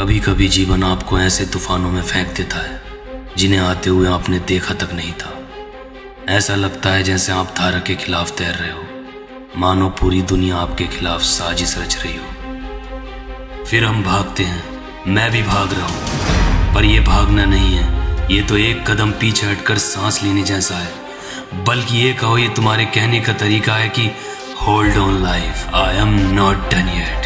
कभी कभी जीवन आपको ऐसे तूफानों में फेंक देता है जिन्हें आते हुए आपने देखा तक नहीं था। ऐसा लगता है जैसे आप धारा के खिलाफ तैर रहे हो, मानो पूरी दुनिया आपके खिलाफ साजिश रच रही हो। फिर हम भागते हैं, मैं भी भाग रहा हूं, पर यह भागना नहीं है, ये तो एक कदम पीछे हटकर सांस लेने जैसा है। बल्कि ये कहो, ये तुम्हारे कहने का तरीका है कि hold on life, I am not done yet.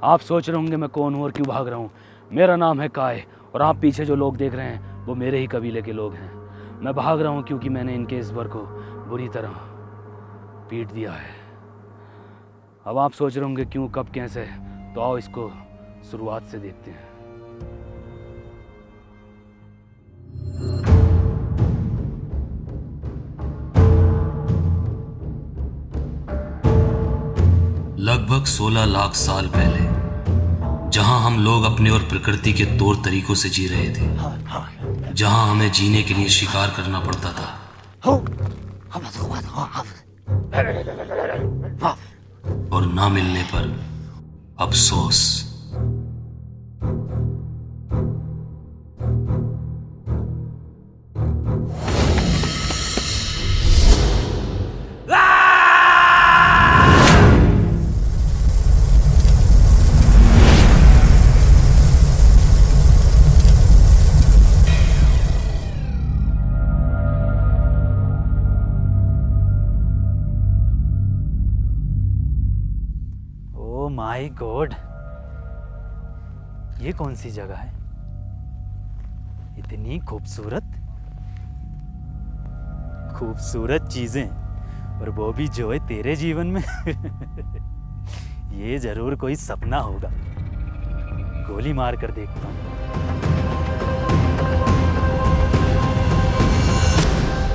आप सोच रहे होंगे मैं कौन हूँ और क्यों भाग रहा हूँ। मेरा नाम है काय और आप पीछे जो लोग देख रहे हैं वो मेरे ही कबीले के लोग हैं। मैं भाग रहा हूँ क्योंकि मैंने इनके इस वर को बुरी तरह पीट दिया है। अब आप सोच रहे होंगे क्यों, कब, कैसे, तो आओ इसको शुरुआत से देखते हैं। लगभग 16 लाख साल पहले, जहां हम लोग अपने और प्रकृति के तौर तरीकों से जी रहे थे, जहां हमें जीने के लिए शिकार करना पड़ता था और ना मिलने पर अफसोस। माय गॉड, ये कौन सी जगह है? इतनी खूबसूरत चीजें, और वो भी जो है तेरे जीवन में। ये जरूर कोई सपना होगा। गोली मार कर देखता हूं।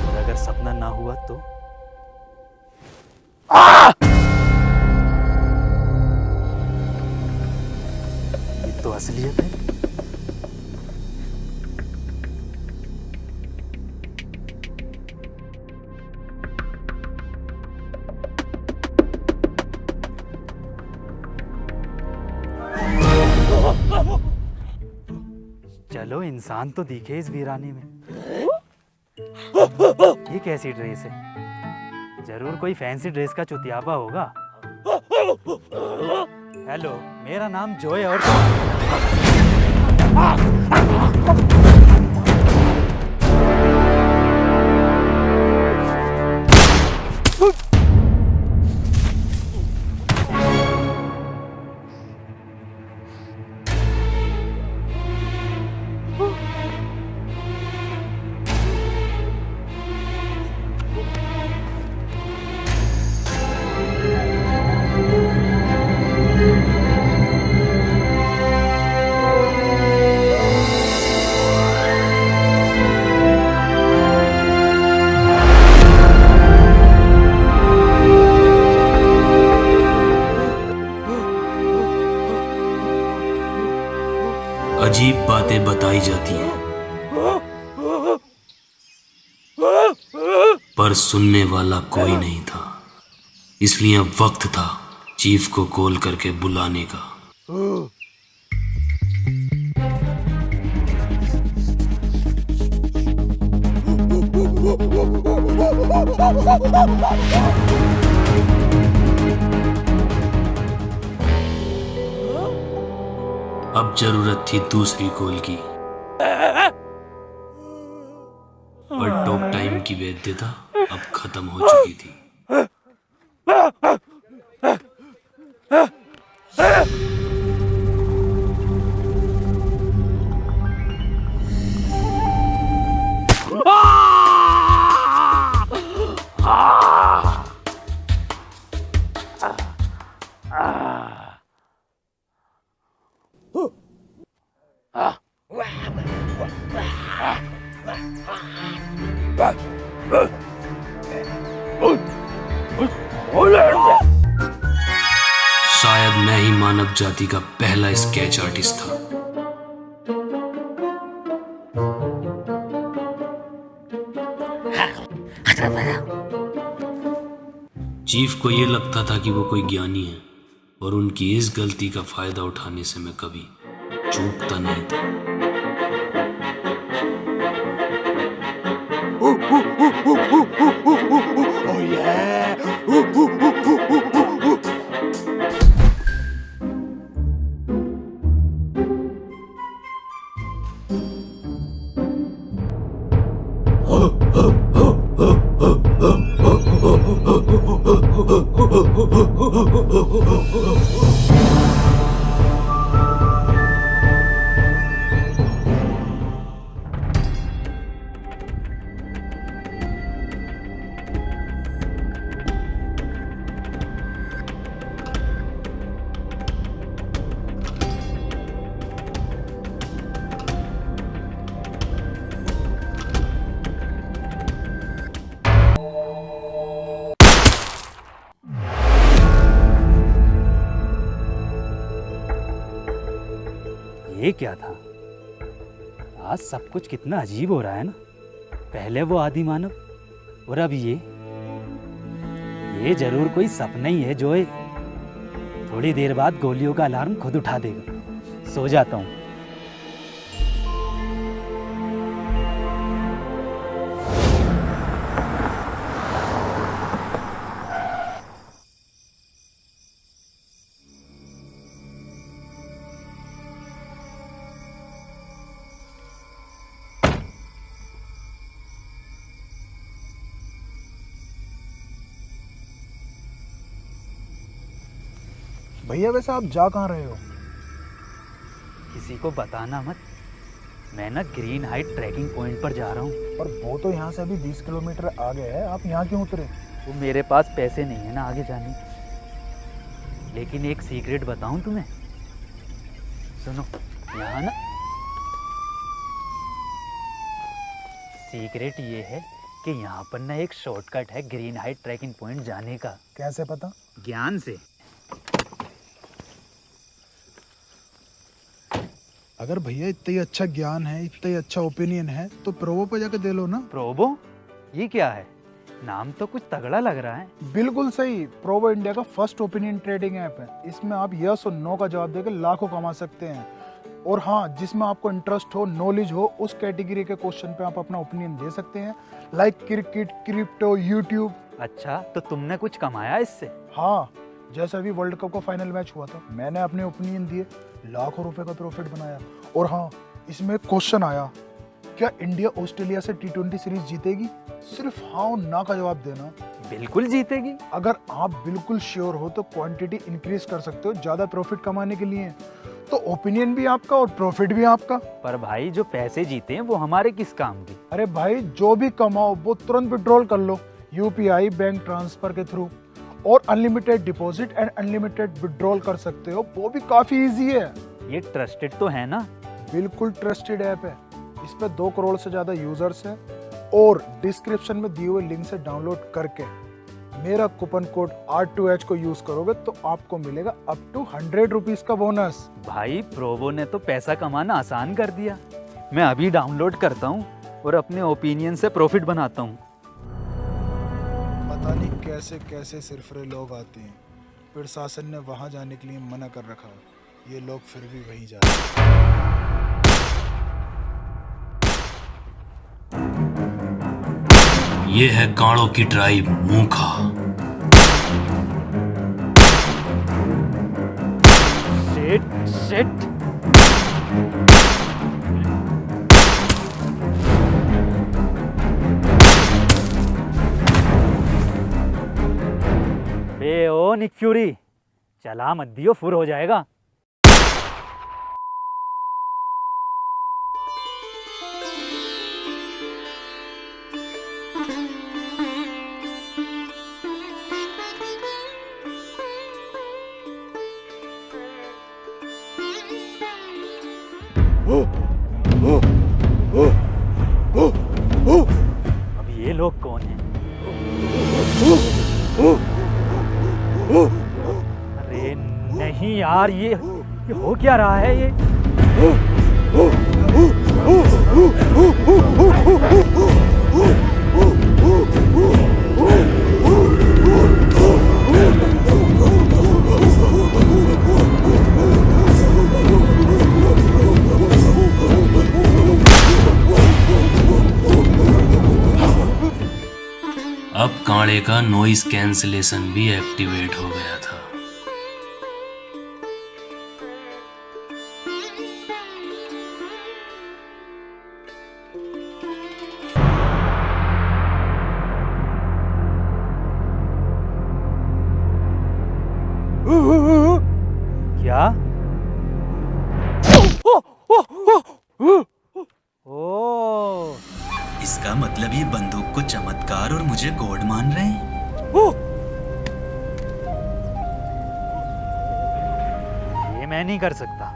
और अगर सपना ना हुआ तो तो असलियत है। चलो, इंसान तो दिखे इस वीराने में। ये कैसी ड्रेस है? जरूर कोई फैंसी ड्रेस का चुतियापा होगा। हेलो, मेरा नाम जोय और अजीब बातें बताई जाती हैं, पर सुनने वाला कोई नहीं था। इसलिए अब वक्त था चीफ को कॉल करके बुलाने का। अब जरूरत थी दूसरी कॉल की, पर टॉक टाइम की वैधता अब खत्म हो चुकी थी। शायद मैं ही मानव जाति का पहला स्केच आर्टिस्ट था। चीफ को ये लगता था कि वो कोई ज्ञानी है और उनकी इस गलती का फायदा उठाने से मैं कभी चूकता नहीं था। Oh yeah! ये क्या था? आज सब कुछ कितना अजीब हो रहा है ना। पहले वो आदि मानव और अब ये जरूर कोई सपना ही है जोए। थोड़ी देर बाद गोलियों का अलार्म खुद उठा देगा। सो जाता हूँ। भैया वैसे आप जा कहाँ रहे हो? किसी को बताना मत। मैं ना ग्रीन हाइट ट्रैकिंग पॉइंट पर जा रहा हूँ। पर वो तो यहाँ से अभी 20 किलोमीटर आगे है, आप यहाँ क्यों उतरे? वो मेरे पास पैसे नहीं है ना आगे जाने के। लेकिन एक सीक्रेट बताऊं तुम्हें, सुनो। यहाँ ना सीक्रेट ये है कि यहाँ पर ना एक शॉर्टकट है ग्रीन हाइट ट्रैकिंग पॉइंट जाने का। कैसे पता? ज्ञान से। अगर भैया इतना ही अच्छा ज्ञान है, इतना ही अच्छा ओपिनियन है, तो प्रोवो पे जाके दे लो ना। प्रोबो? ये क्या है? नाम तो कुछ तगड़ा लग रहा है। बिल्कुल सही। प्रोवो इंडिया का फर्स्ट ओपिनियन ट्रेडिंग ऐप है। इसमें आप यस और नो का जवाब देकर लाखों कमा सकते हैं। और हाँ, जिसमें आपको इंटरेस्ट हो, नॉलेज हो, उस कैटेगरी के क्वेश्चन पे आप अपना ओपिनियन दे सकते हैं, लाइक क्रिकेट, क्रिप्टो, यूट्यूब। अच्छा, तो तुमने कुछ कमाया इससे? हाँ, जैसे अभी वर्ल्ड कप का फाइनल मैच हुआ था, मैंने अपने ओपिनियन दिए, लाखों रुपए का प्रॉफिट बनाया। और हाँ, इसमें एक क्वेश्चन आया, क्या इंडिया ऑस्ट्रेलिया से T20 सीरीज जीतेगी? सिर्फ हाँ और ना का जवाब देना। बिल्कुल जीतेगी। अगर आप बिल्कुल श्योर हो तो क्वांटिटी इंक्रीज कर सकते हो ज्यादा प्रॉफिट कमाने के लिए। तो ओपिनियन भी आपका और प्रॉफिट भी आपका। पर भाई जो पैसे जीते हैं वो हमारे किस काम के? अरे भाई, जो भी कमाओ वो तुरंत विड्रॉल कर लो UPI बैंक ट्रांसफर के थ्रू। और unlimited deposit and unlimited withdrawal कर सकते हो, वो भी काफी इजी है। ये ट्रस्टेड तो है ना? बिल्कुल ट्रस्टेड ऐप है। इस पे 2 करोड़ से ज्यादा यूजर्स हैं। और डिस्क्रिप्शन में दिए हुए लिंक से डाउनलोड करके मेरा कूपन कोड R2H को यूज करोगे तो आपको मिलेगा अप टू 100 रुपीज का बोनस। भाई प्रोवो ने तो पैसा कमाना आसान कर दिया। मैं अभी डाउनलोड करता हूँ और अपने ओपिनियन से प्रॉफिट बनाता हूँ। पता नहीं कैसे कैसे सिरफरे लोग आते हैं। प्रशासन ने वहां जाने के लिए मना कर रखा, ये लोग फिर भी वहीं जा रहे हैं। ये है कांड़ों की ट्राइब मूखा। शिट। बे ओ निक फ्यूरी, चला मत दियो, फुर हो जाएगा। अब ये लोग कौन हैं? अरे नहीं यार, ये हो क्या रहा है ये? गाड़े का नॉइस कैंसलेशन भी एक्टिवेट हो गया था। क्या? ओ, इसका मतलब ये बंदूक को चमत्कार और मुझे गॉड मान रहे हैं। ये मैं नहीं कर सकता।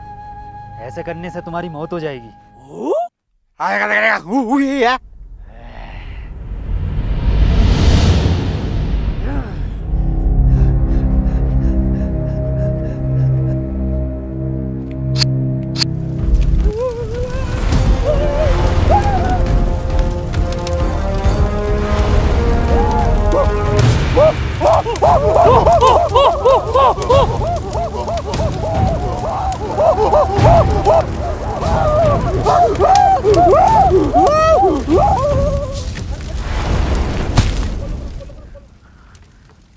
ऐसे करने से तुम्हारी मौत हो जाएगी।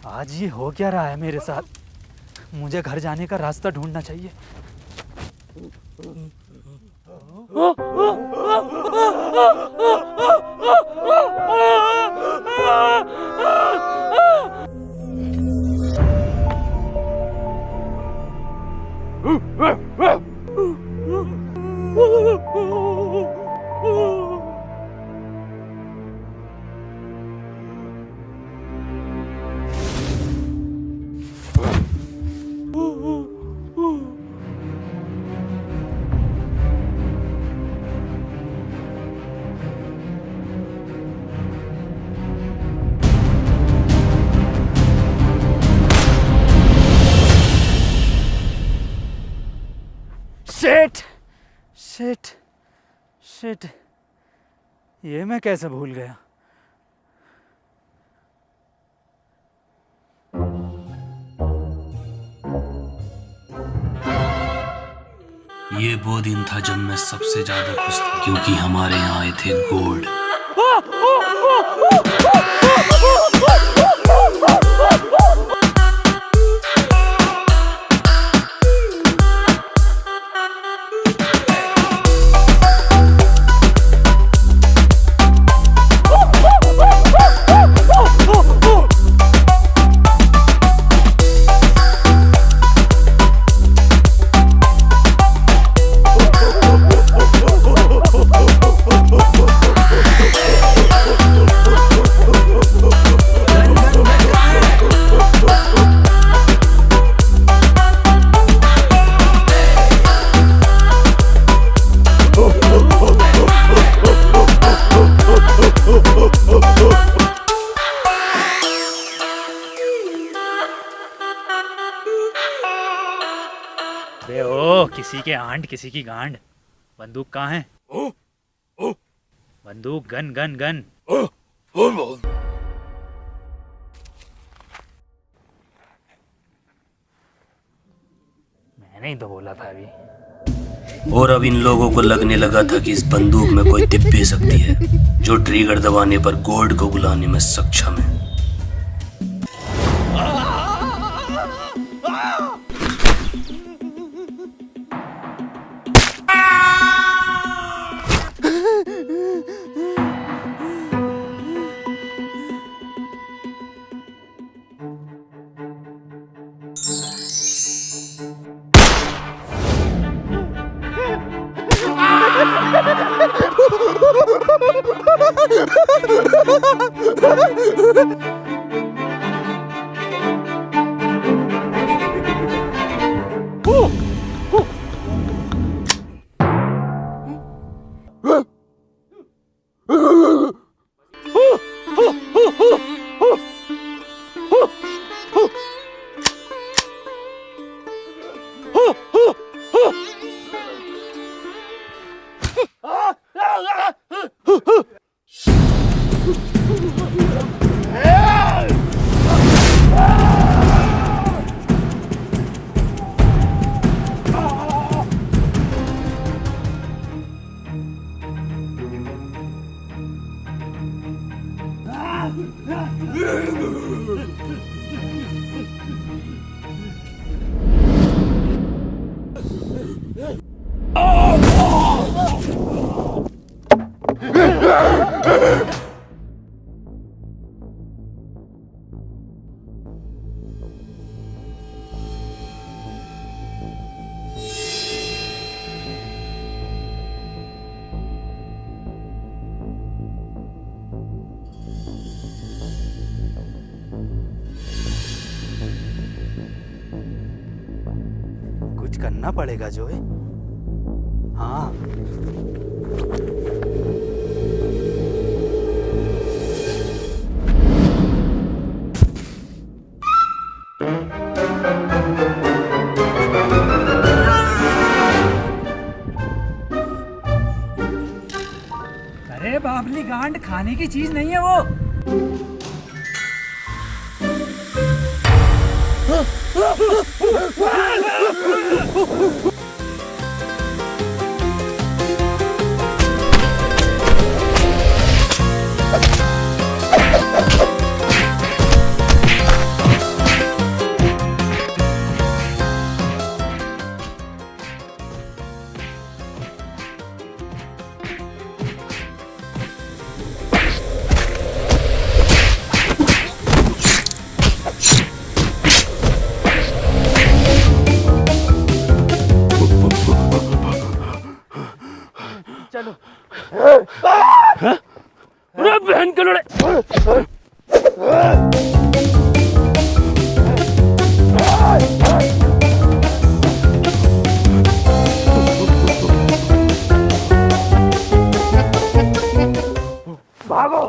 आज ये हो क्या रहा है मेरे साथ? मुझे घर जाने का रास्ता ढूंढना चाहिए। शिट शिट शिट, ये मैं कैसे भूल गया? ये वो दिन था जब मैं सबसे ज्यादा खुश था, क्योंकि हमारे यहाँ आए थे गॉड। बे ओ, किसी के आंट किसी की गांड। बंदूक कहाँ है? बंदूक, गन गन गन। मैंने ही तो बोला था अभी। और अब इन लोगों को लगने लगा था कि इस बंदूक में कोई दिब्बी शक्ति है जो ट्रिगर दबाने पर गॉड को बुलाने में सक्षम है। कुछ करना पड़ेगा जोए। हाँ अरे बाबली गांड खाने की चीज नहीं है वो। अरे बहन के लड़े। भागो।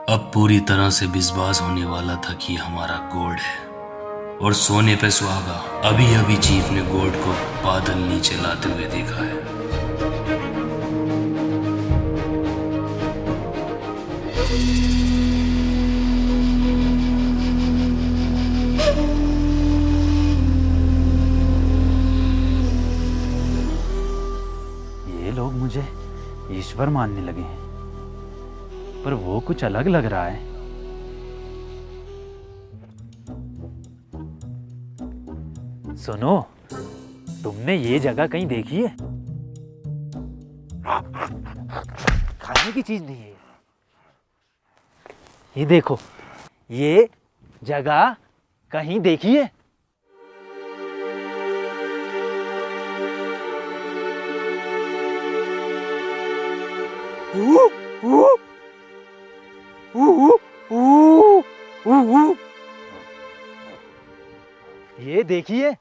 अब पूरी तरह से विश्वास होने वाला था कि हमारा गोड है और सोने पे सुहागा। अभी अभी चीफ ने गोड को बादल नीचे लाते हुए देखा है। ये लोग मुझे ईश्वर मानने लगे हैं, पर वो कुछ अलग लग रहा है। सुनो, तुमने ये जगह कहीं देखी है? खाने की चीज नहीं है ये देखो, ये जगह कहीं देखी है? ये देखिए,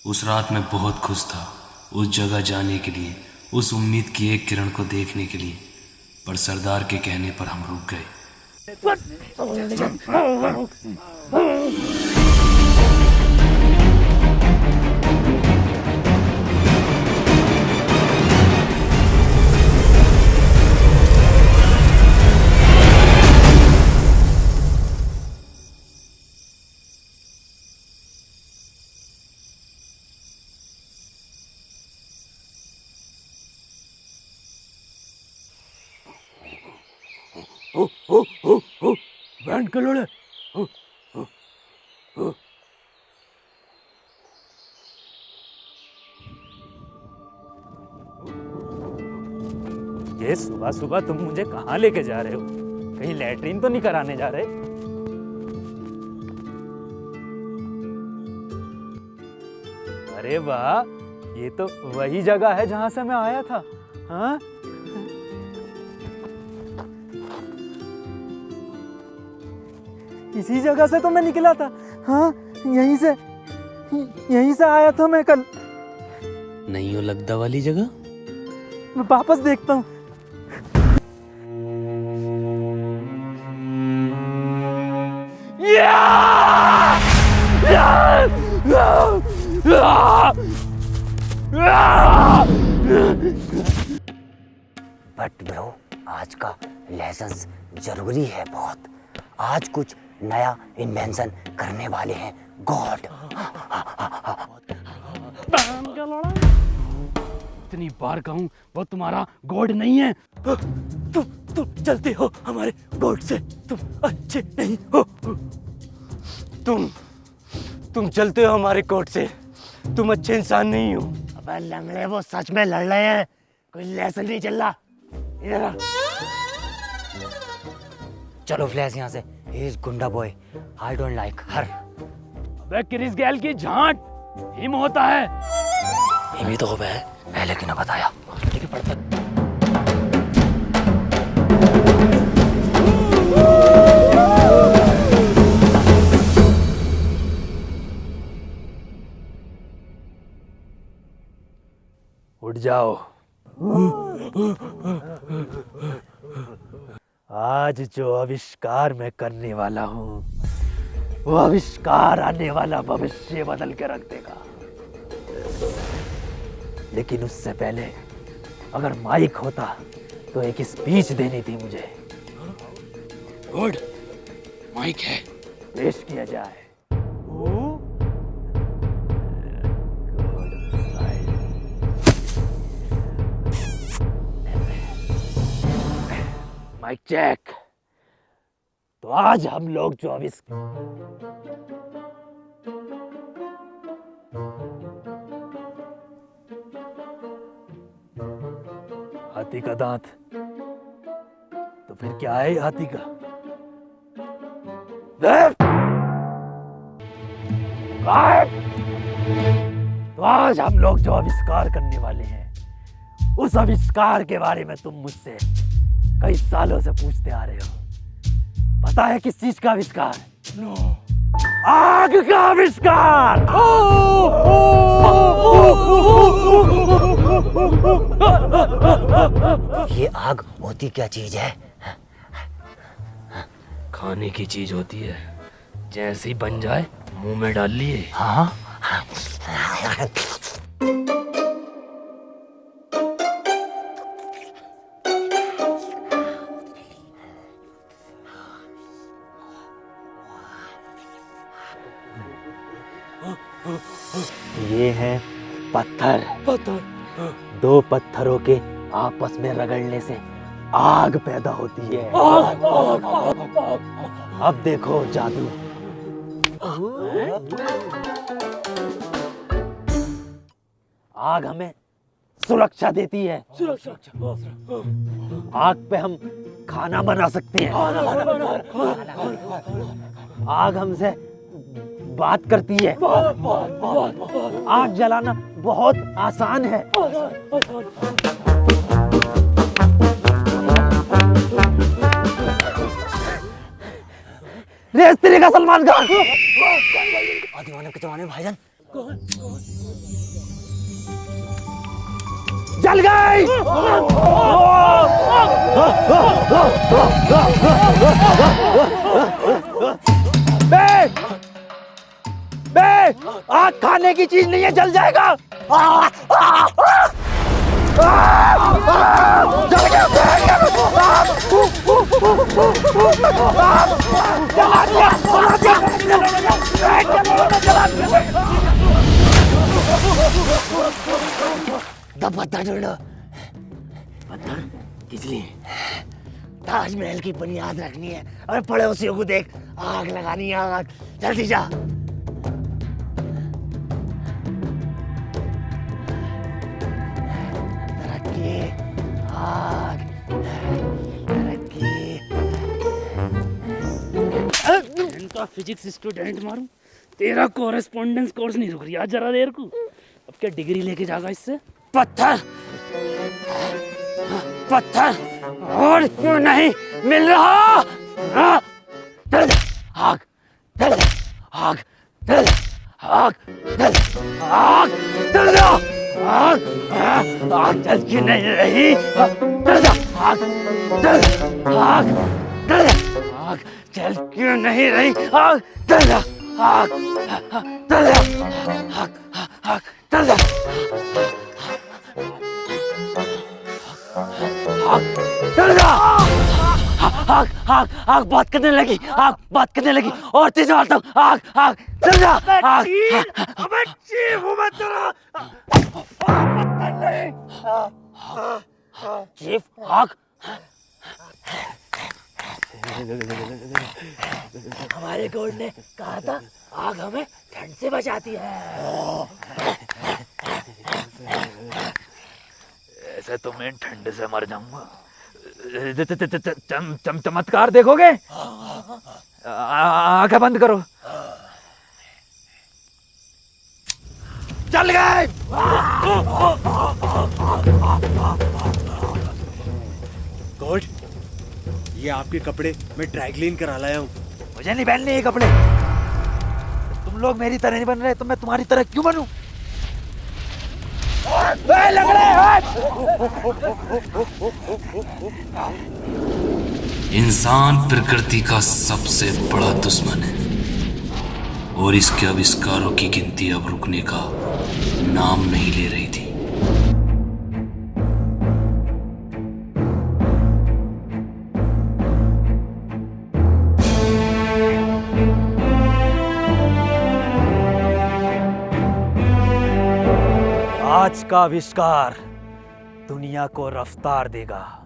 उस रात मैं बहुत खुश था उस जगह जाने के लिए, उस उम्मीद की एक किरण को देखने के लिए, पर सरदार के कहने पर हम रुक गए। बहन के लड़े। ये सुबह सुबह तुम मुझे कहाँ लेके जा रहे हो? कहीं लैट्रीन तो नहीं कराने जा रहे? अरे वाह, ये तो वही जगह है जहां से मैं आया था। हाँ, इसी जगह से तो मैं निकला था। हाँ, यहीं से आया था मैं कल। नहीं हो लगदा वाली जगह? मैं वापस देखता हूँ। बट ब्रो, आज का लेसन्स जरूरी है बहुत। आज कुछ नया इन्वेंशन करने वाले हैं गॉड। इतनी बार कहूं वो तुम्हारा गॉड नहीं है। तुम चलते हो हमारे गॉड से, तुम अच्छे नहीं हो। तुम चलते हो हमारे कोर्ट से, तुम अच्छे इंसान नहीं हो। अबे लंगड़े, वो सच में लड़ रहे हैं, कोई लेसन नहीं चल रहा। इधर आ। चलो फ्लैश यहाँ से। ही इज गुंडा बॉय, आई डोंट लाइक हर। अबे क्रिस गैल की झांट हिम होता है। हिमी तो है, पहले क्यों ना बताया। उठ जाओ। आज जो आविष्कार मैं करने वाला हूँ, वो आविष्कार आने वाला भविष्य बदल के रख देगा। लेकिन उससे पहले अगर माइक होता तो एक स्पीच देनी थी मुझे। गुड, माइक है। पेश किया जाए। Mike check. तो आज हम लोग जो हाथी का दांत, तो फिर क्या है हाथी का? तो आज हम लोग जो आविष्कार करने वाले हैं, उस आविष्कार के बारे में तुम मुझसे कई सालों से पूछते आ रहे हो। पता है किस चीज का आविष्कार? आग का आविष्कार। ये आग होती क्या चीज है? खाने की चीज होती है, जैसे ही बन जाए मुंह में डाल लिए। हाँ। ये है पत्थर। दो पत्थरों के आपस में रगड़ने से आग पैदा होती है। अब देखो जादू। आग हमें सुरक्षा देती है। आग पे हम खाना बना सकते हैं। आग हमसे बात करती है। आग जलाना बहुत आसान है। रेस तेरे का सलमान खान। दीवाने के जमाने में भाईजान जल गई। बे, आग खाने की चीज नहीं है, जल जाएगा। जल गया। जला दिया। पत्थर ढूंढो। पत्थर किस लिए? ताजमहल की बुनियाद रखनी है और पड़ोसियों को देख आग लगानी है। आग जल्दी जा। तरक्की, आग, तरक्की। इनका फिजिक्स स्टूडेंट मारूं, तेरा कोरेस्पोंडेंस कोर्स नहीं रुक रही जरा देर को। अब क्या डिग्री लेके जाएगा इससे? पत्थर और क्यों नहीं मिल रहा? चल आग, चल आग, चल आग, चल आग, चल जा आग, आग जल की नहीं रही। चल जा आग, चल आग, चल आग जल क्यों नहीं रही? आग जल जा, आग जल जा, आग आग जल जा, आग जल जा। आग आग आग बात करने लगी, आग बात करने लगी, और तेज मारता हूँ, आग आग जल जा, आग। अबे चीफ हूँ मैं तेरा, चीफ आग। हमारे गॉड ने कहा था आग हमें ठंड से बचाती है। ऐसे तो मैं ठंड से मर जाऊंगा। चमत्कार देखोगे? आंखें बंद करो। चल गए। गॉड, ये आपके कपड़े मैं ड्राई क्लीन करा लाया हूँ। मुझे नहीं पहनने ये कपड़े। तुम लोग मेरी तरह नहीं बन रहे तो मैं तुम्हारी तरह क्यों बनूं? इंसान प्रकृति का सबसे बड़ा दुश्मन है और इसके आविष्कारों की गिनती अब रुकने का नाम नहीं ले रही थी। आज का आविष्कार दुनिया को रफ्तार देगा,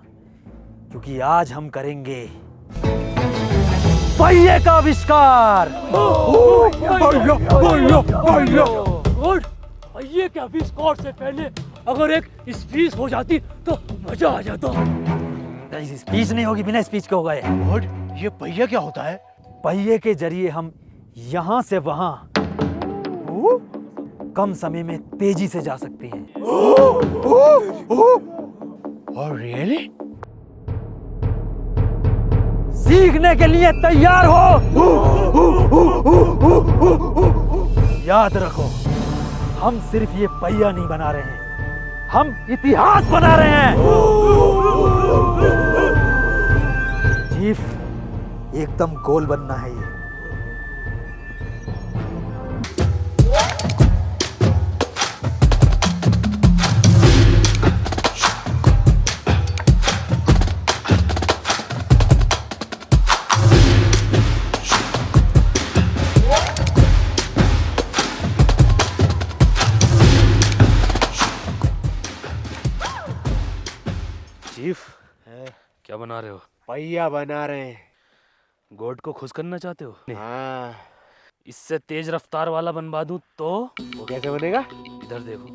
क्योंकि आज हम करेंगे पहिए का आविष्कार। पहिए के आविष्कार से पहले अगर एक स्पीच हो जाती तो मजा आ जाता। स्पीच नहीं होगी, बिना स्पीच के होगा ये। गॉड, ये पहिया क्या होता है? पहिए के जरिए हम यहाँ से वहाँ कम समय में तेजी से जा सकते हैं। और रियली? सीखने के लिए तैयार हो? याद रखो, हम सिर्फ ये पहिया नहीं बना रहे हैं, हम इतिहास बना रहे हैं। चीफ, एकदम गोल बनना है ये। चीफ, क्या बना रहे हो? पहिया बना रहे हैं। गॉड को खुश करना चाहते हो? हाँ। इससे तेज रफ्तार वाला बनवा दूं तो? वो कैसे बनेगा? इधर देखो,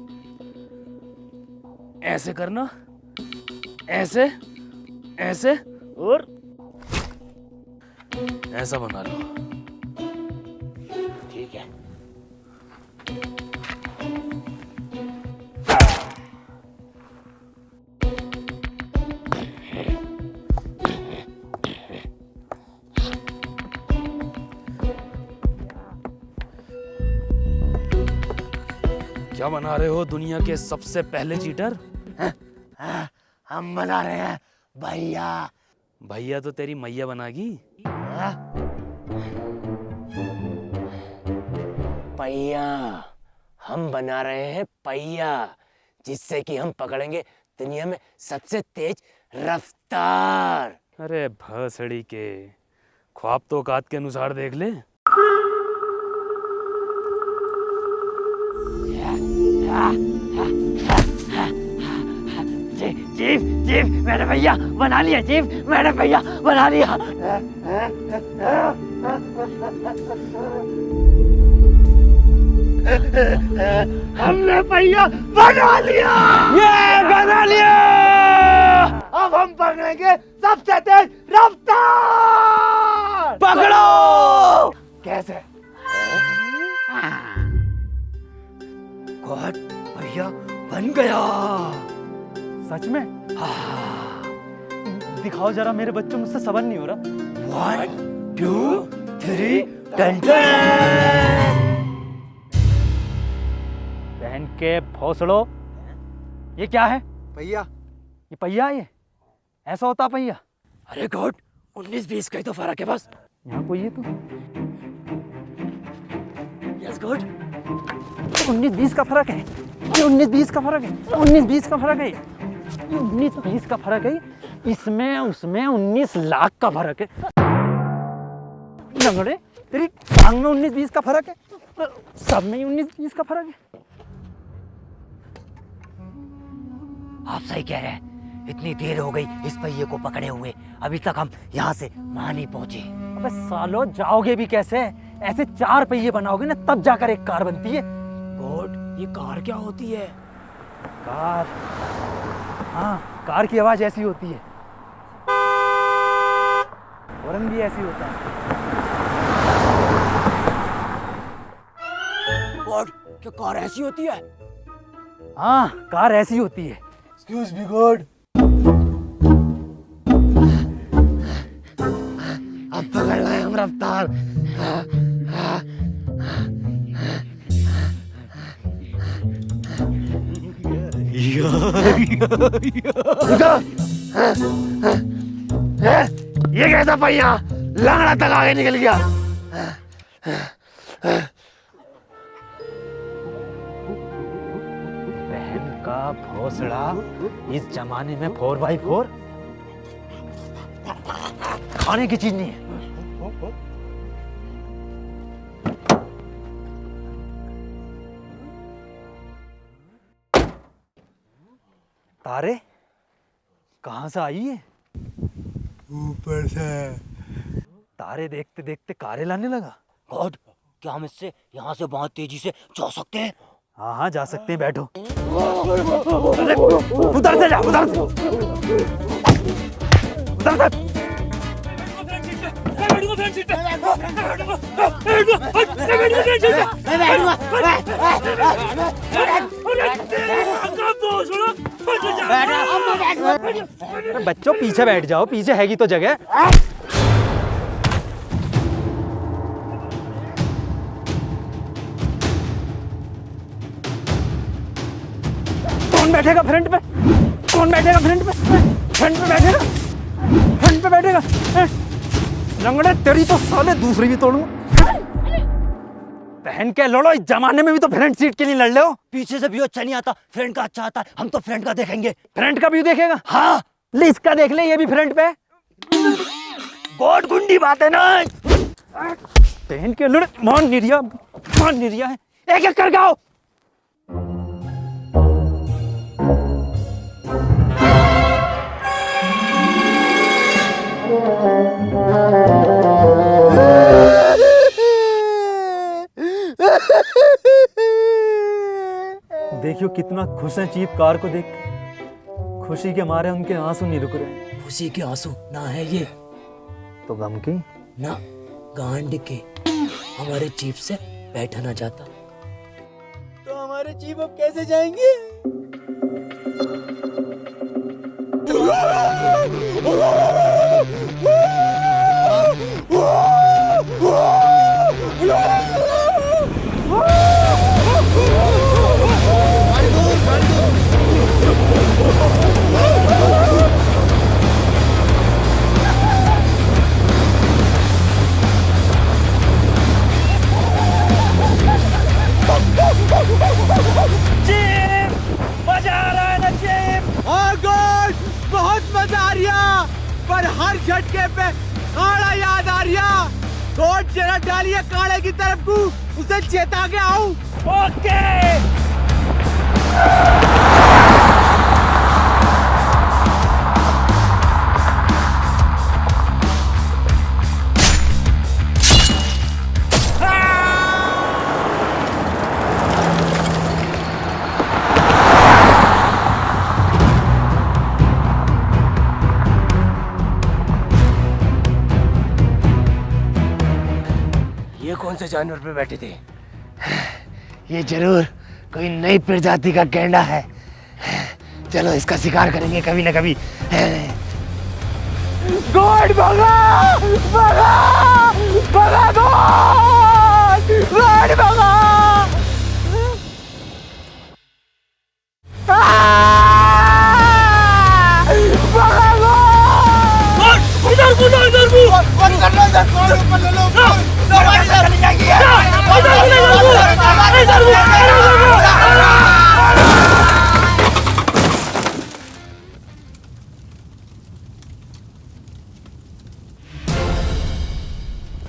ऐसे करना, ऐसे, ऐसे और ऐसा बना लो। ठीक है। क्या बना रहे हो दुनिया के सबसे पहले चीटर? हम बना रहे हैं भैया। भैया तो तेरी मैया बनागी। पहिया, हम बना रहे हैं पहिया, जिससे कि हम पकड़ेंगे दुनिया में सबसे तेज रफ्तार। अरे भसड़ी के, ख्वाब तो औकात के अनुसार देख ले। चीफ, चीफ, मैंने भैया बना लिया। चीफ, मैंने भैया बना लिया। हमने भैया बना लिया। ये बना लिया। अब हम पकड़ेंगे सबसे तेज रफ्तार। पकड़ो। कैसे? गॉड, भैया बन गया। सच में? हाँ। दिखाओ जरा, मेरे बच्चों, मुझसे सबर नहीं हो रहा। 1 2 3 10। बहन के भोसड़ो, ये क्या है? पहिया। ये पहिया है? ये ऐसा होता पहिया? अरे गॉड, 19-20 का ही तो फर्क है बस। यहाँ कोई है तो? Yes good. 19-20 का फर्क है, 19-20 का फर्क है, 19-20 का फर्क है, 19-20 का फर्क है। इसमें उसमें 19 लाख का फर्क है। लंगड़े, तेरी टांग में 19-20 का फर्क है, सब में 19-20 का फर्क है। आप सही कह रहे हैं, इतनी देर हो गई इस पहिए को पकड़े हुए, अभी तक हम यहाँ से वहां नहीं पहुंचे। अबे सालो, जाओगे भी कैसे? ऐसे 4 पहिए बनाओगे ना तब जाकर एक कार बनती है। गॉड, ये कार क्या होती है? कार? हाँ, कार की आवाज ऐसी होती है, हॉर्न भी ऐसी होता है। गॉड, क्या कार ऐसी होती है? हाँ, कार ऐसी होती है। Excuse me God. अब पकड़ लाए हम रफ्तार। ये कैसा पहिया लंगड़ा तक आगे निकल गया? बहन का भोसड़ा, इस जमाने में 4x4 खाने की चीज नहीं है। तारे कहां से आई है? ऊपर से। तारे देखते देखते कारे लाने लगा। गॉड, क्या हम इससे यहाँ से बहुत तेजी से जा सकते हैं? हाँ हाँ, जा सकते हैं, बैठो। उधर से जा, उधर से, उधर से। बच्चों पीछे बैठ जाओ, पीछे हैगी तो जगह। कौन बैठेगा फ्रंट पे? कौन बैठेगा फ्रंट पे? फ्रंट पे बैठेगा, फ्रंट पे बैठेगा। लंगड़े, तेरी तो साले दूसरी भी तोड़ूंगा। पहन के लड़ो, इस जमाने में भी तो फ्रंट सीट के लिए लड़ लो। पीछे से व्यू अच्छा नहीं आता, फ्रंट का अच्छा आता है। हम तो फ्रंट का देखेंगे। फ्रंट का व्यू देखेगा? हाँ, ले इसका देख ले, ये भी फ्रंट पे। गॉड, गुंडी बात है ना। पहन के लड़े, मान निरिया है। एक एक कर गाओ। देखियो कितना खुश है चीप कार को देख के। खुशी के मारे उनके आंसू नहीं रुक रहे। खुशी के आंसू ना है ये, तो गम के ना गांड के। हमारे जीप से बैठा ना जाता तो हमारे जीप अब कैसे जाएंगे? पर हर झटके पे काड़ा याद आ रिया। कोट जरा डालिए काड़े की तरफ को, उसे चेता के आऊं। ओके। ये कौन से जानवर पे बैठे थे? ये जरूर कोई नई प्रजाति का गैंडा है। चलो इसका शिकार करेंगे कभी ना कभी। गॉड भगा भगा भगा गॉड गॉड भगा। भगा गॉड। इधर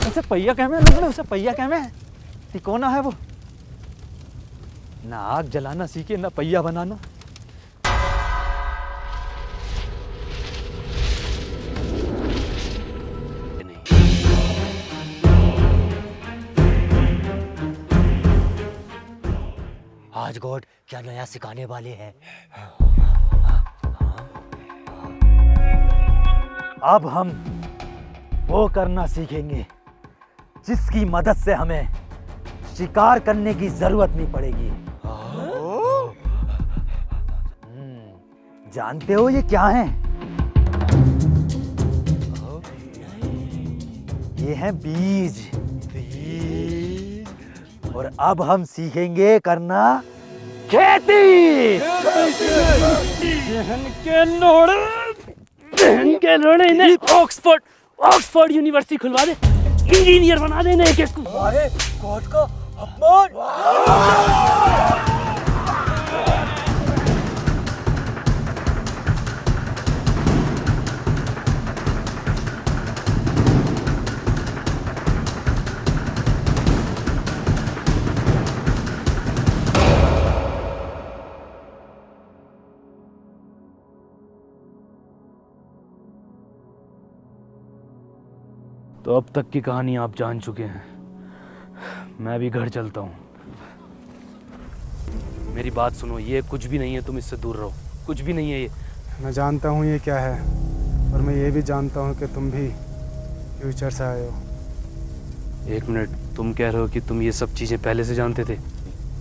उसे पहिया कह में लोग उसे पहिया कह में तिकोना है वो ना आग जलाना सीखे ना पहिया बनाना। आज गॉड क्या नया सिखाने वाले हैं। अब हम वो करना सीखेंगे जिसकी मदद से हमें शिकार करने की जरूरत नहीं पड़ेगी। जानते हो ये क्या है? ये हैं बीज। और अब हम सीखेंगे करना खेती। के लोड़े ने ऑक्सफोर्ड यूनिवर्सिटी खुलवा दे, इंजीनियर बना देने एक एक को। अरे गॉड का अपमान। तो अब तक की कहानी आप जान चुके हैं। मैं भी घर चलता हूँ। मेरी बात सुनो, ये कुछ भी नहीं है, तुम इससे दूर रहो। कुछ भी नहीं है ये। मैं जानता हूँ ये क्या है, और मैं ये भी जानता हूँ कि तुम भी फ्यूचर से आए हो। एक मिनट, तुम कह रहे हो कि तुम ये सब चीज़ें पहले से जानते थे?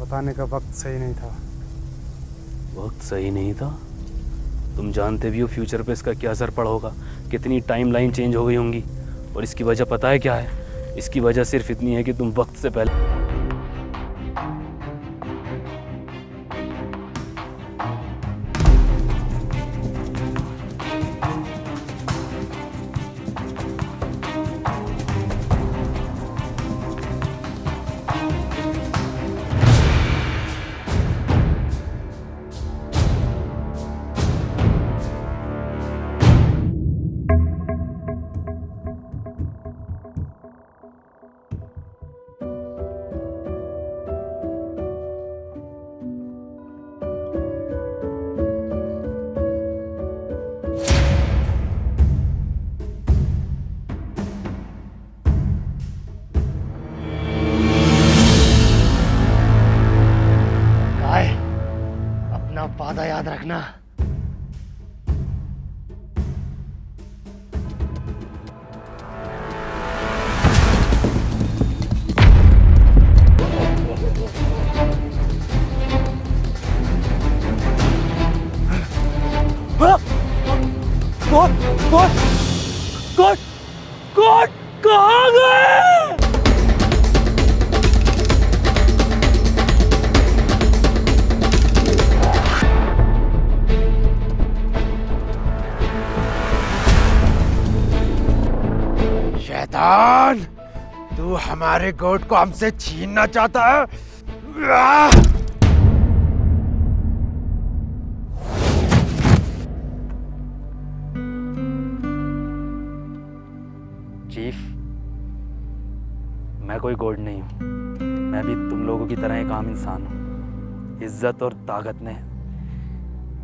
बताने का वक्त सही नहीं था। वक्त सही नहीं था? तुम जानते भी हो फ्यूचर पे इसका क्या असर पड़ा होगा, कितनी टाइमलाइन चेंज हो गई होंगी। और इसकी वजह पता है क्या है? इसकी वजह सिर्फ इतनी है कि तुम वक्त से पहले वादा याद रखना। गॉड कहाँ गए? शैतान, तू हमारे गोट को हमसे छीनना चाहता है? चीफ, मैं कोई गॉड नहीं हूँ। मैं भी तुम लोगों की तरह एक आम इंसान हूँ। इज्जत और ताकत ने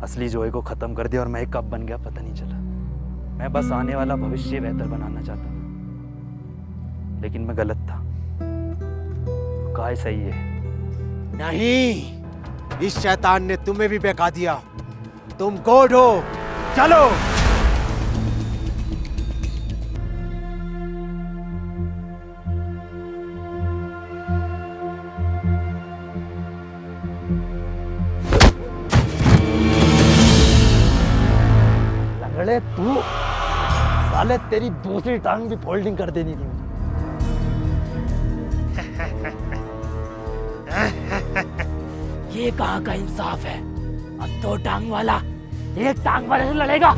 असली जोए को ख़त्म कर दिया और मैं एक कब बन गया पता नहीं चला। मैं बस आने वाला भविष्य बेहतर बनाना चाहता था, लेकिन मैं गलत था। काय सही है? नहीं, इस शैतान ने तुम्हें भी बहका दिया। तुम गॉड हो। चलो। लंगड़े तू, साले तेरी दूसरी टांग भी फोल्डिंग कर देनी थी। ये कहाँ का इंसाफ है? अब दो टांग वाला एक टांग वाले से लड़ेगा।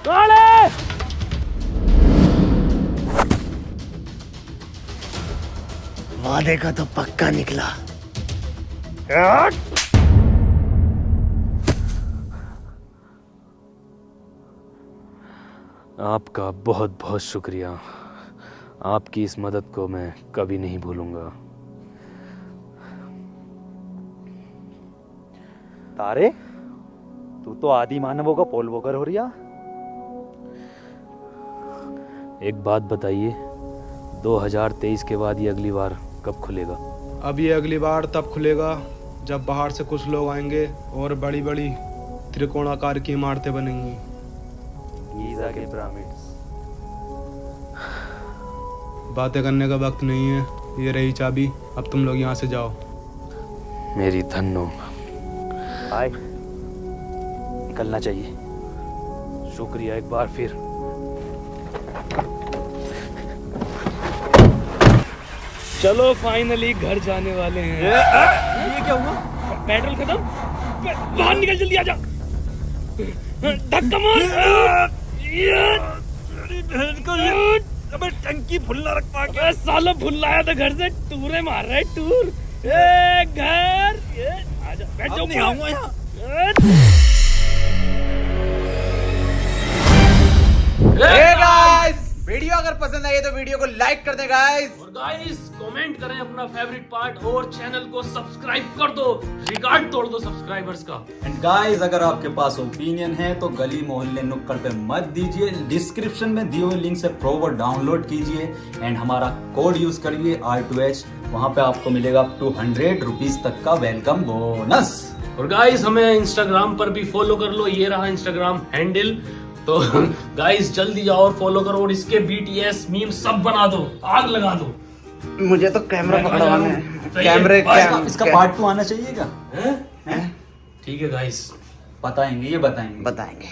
काले! वादे का तो पक्का निकला। आपका बहुत बहुत शुक्रिया। आपकी इस मदद को मैं कभी नहीं भूलूंगा। तारे, तू तो आदि मानवों का पोल वोकर हो रिया। एक बात बताइए, 2023 के बाद ये अगली बार कब खुलेगा? अब ये अगली बार तब खुलेगा जब बाहर से कुछ लोग आएंगे और बड़ी बड़ी त्रिकोणाकार की इमारतें बनेंगी। गीज़ा के पिरामिड्स। बातें करने का वक्त नहीं है। ये रही चाबी, अब तुम लोग यहाँ से जाओ। मेरी धन्नो। बाय। निकलना चाहिए। शुक्रिया एक बार फिर। चलो फाइनली घर जाने वाले हैं। ये क्या हुआ? पेट्रोल खत्म। बाहर निकल, जल्दी आ जा। धक्का मार। अबे टंकी फुल्ला रख पा के। साला भूल आया था घर से। टूरे मार रहा है टूर। ए घर, आजा बैठ जाओ। नहीं आऊंगा यहाँ। गाइस, वीडियो अगर पसंद आई तो वीडियो को लाइक कर दे गाइस। और गाइस कमेंट करें अपना फेवरेट पार्ट और चैनल को सब्सक्राइब कर दो। रिकॉर्ड तोड़ दो सब्सक्राइबर्स का। एंड गाइस, अगर आपके पास ओपिनियन है तो गली मोहल्ले नुक्कड़ पे मत दीजिए। डिस्क्रिप्शन में दिए हुए लिंक से प्रोवर डाउनलोड कीजिए एंड हमारा कोड यूज करिए R2H। वहां पे आपको मिलेगा अप टू 100 रुपीज तक का वेलकम बोनस। और गाइस हमें इंस्टाग्राम पर भी फॉलो कर लो। ये रहा इंस्टाग्राम हैंडल। तो गाइस जल्दी जाओ और फॉलो करो और इसके BTS मीम सब बना दो, आग लगा दो। मुझे तो कैमरा पकड़वाना है। कैमरे इसका पार्ट 2 आना चाहिए क्या? ठीक है गाइस, बताएंगे, ये बताएंगे। बताएंगे।